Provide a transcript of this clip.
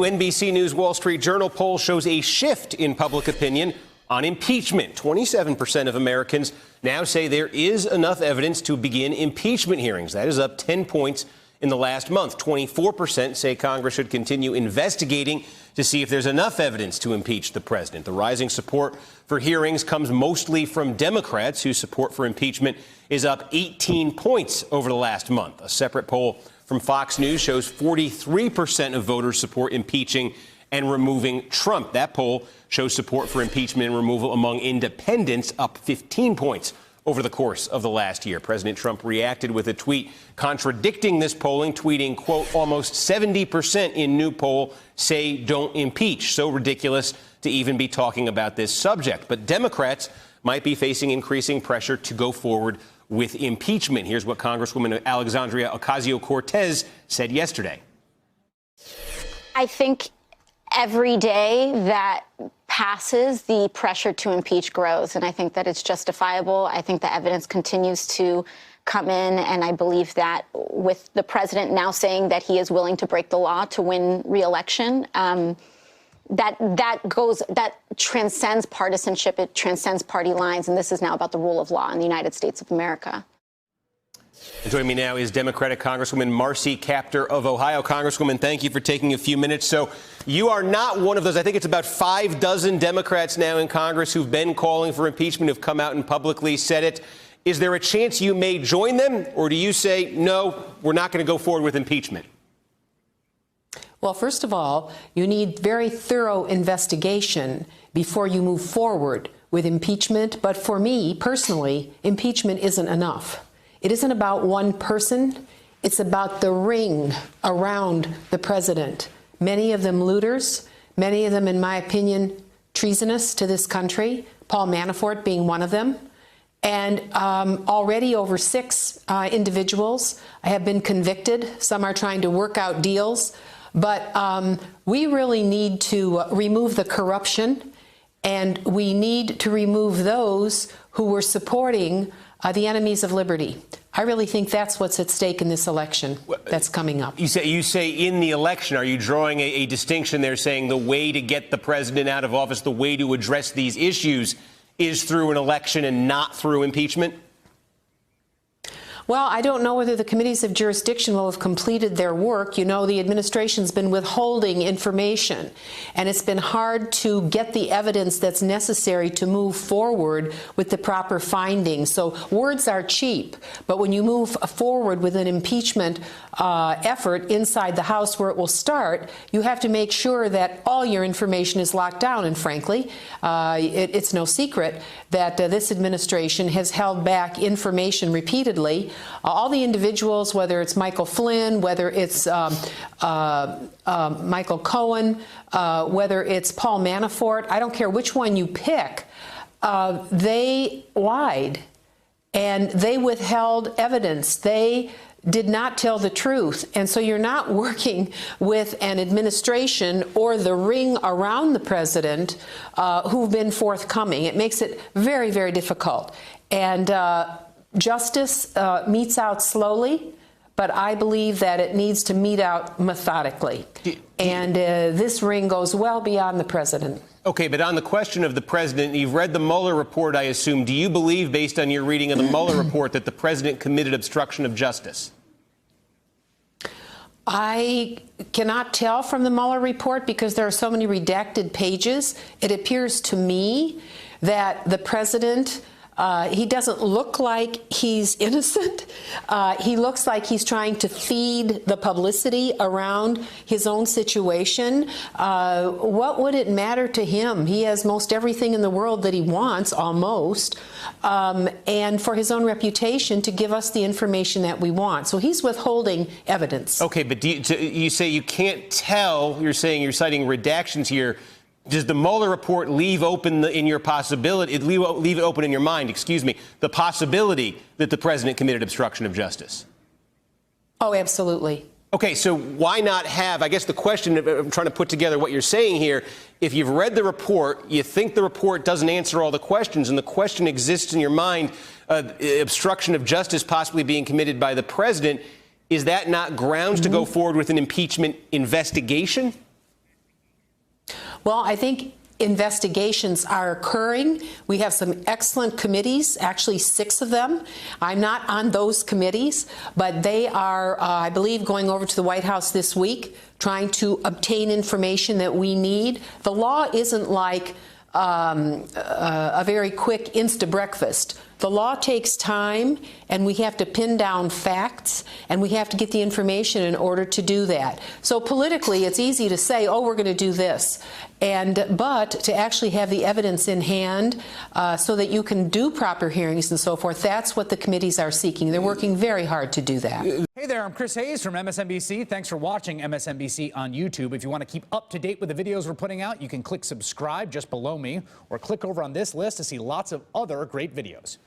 new NBC News Wall Street Journal poll shows a shift in public opinion on impeachment. 27% of Americans now say there is enough evidence to begin impeachment hearings. That is up 10 points in the last month. 24% say Congress should continue investigating to see if there's enough evidence to impeach the president. The rising support for hearings comes mostly from Democrats, whose support for impeachment is up 18 points over the last month. A separate poll from Fox News shows 43% of voters support impeaching and removing Trump. That poll shows support for impeachment and removal among independents up 15 points over the course of the last year. President Trump reacted with a tweet contradicting this polling, tweeting, quote, almost 70% in new poll say don't impeach. So ridiculous to even be talking about this subject. But Democrats might be facing increasing pressure to go forward with impeachment. Here's what Congresswoman Alexandria Ocasio-Cortez said yesterday. I think every day that passes, the pressure to impeach grows, and I think that it's justifiable. I think the evidence continues to come in, and I believe that with the president now saying that he is willing to break the law to win re-election, that transcends partisanship, it transcends party lines, and this is now about the rule of law in the United States of America. Joining me now is Democratic Congresswoman Marcy Kaptur of Ohio. Congresswoman, thank you for taking a few minutes. So you are not one of those, I think it's about 6 Democrats now in Congress who've been calling for impeachment, who've come out and publicly said it. Is there a chance you may join them, or do you say, no, we're not going to go forward with impeachment? Well, first of all, you need very thorough investigation before you move forward with impeachment. But for me, personally, impeachment isn't enough. It isn't about one person. It's about the ring around the president. Many of them looters, many of them, in my opinion, treasonous to this country, Paul Manafort being one of them. And already over 6 individuals have been convicted. Some are trying to work out deals. But we really need to remove the corruption, and we need to remove those who were supporting the enemies of liberty. I really think that's what's at stake in this election that's coming up. You say in the election, are you drawing a distinction there, saying the way to get the president out of office, the way to address these issues is through an election and not through impeachment? Well, I don't know whether the committees of jurisdiction will have completed their work. You know, the administration's been withholding information, and it's been hard to get the evidence that's necessary to move forward with the proper findings. So words are cheap, but when you move forward with an impeachment effort inside the House where it will start, you have to make sure that all your information is locked down. And frankly, it's no secret that this administration has held back information repeatedly. All the individuals, whether it's Michael Flynn, whether it's Michael Cohen, whether it's Paul Manafort, I don't care which one you pick, they lied and they withheld evidence. They did not tell the truth. And so you're not working with an administration or the ring around the president who've been forthcoming. It makes it very, very difficult. And justice metes out slowly, but I believe that it needs to mete out methodically. And this ring goes well beyond the president. Okay, but on the question of the president, you've read the Mueller report, I assume. Do you believe, based on your reading of the Mueller report, that the president committed obstruction of justice? I cannot tell from the Mueller report because there are so many redacted pages. It appears to me that the president, he doesn't look like he's innocent. He looks like he's trying to feed the publicity around his own situation. What would it matter to him? He has most everything in the world that he wants, almost, and for his own reputation to give us the information that we want. So he's withholding evidence. Okay, but you say you can't tell. You're saying you're citing redactions here. Does the Mueller report leave open in your possibility, leave it open in your mind, excuse me, the possibility that the president committed obstruction of justice? Oh, absolutely. Okay, so why not have, I guess the question, I'm trying to put together what you're saying here, if you've read the report, you think the report doesn't answer all the questions, and the question exists in your mind, obstruction of justice possibly being committed by the president, is that not grounds to go forward with an impeachment investigation? Well, I think investigations are occurring. We have some excellent committees, actually 6 of them. I'm not on those committees, but they are, I believe, going over to the White House this week, trying to obtain information that we need. The law isn't like a very quick Insta breakfast. The law takes time, and we have to pin down facts, and we have to get the information in order to do that. So politically, it's easy to say, oh, we're going to do this, but to actually have the evidence in hand so that you can do proper hearings and so forth, that's what the committees are seeking. They're working very hard to do that. Hey there, I'm Chris Hayes from MSNBC. Thanks for watching MSNBC on YouTube. If you want to keep up to date with the videos we're putting out, you can click subscribe just below me, or click over on this list to see lots of other great videos.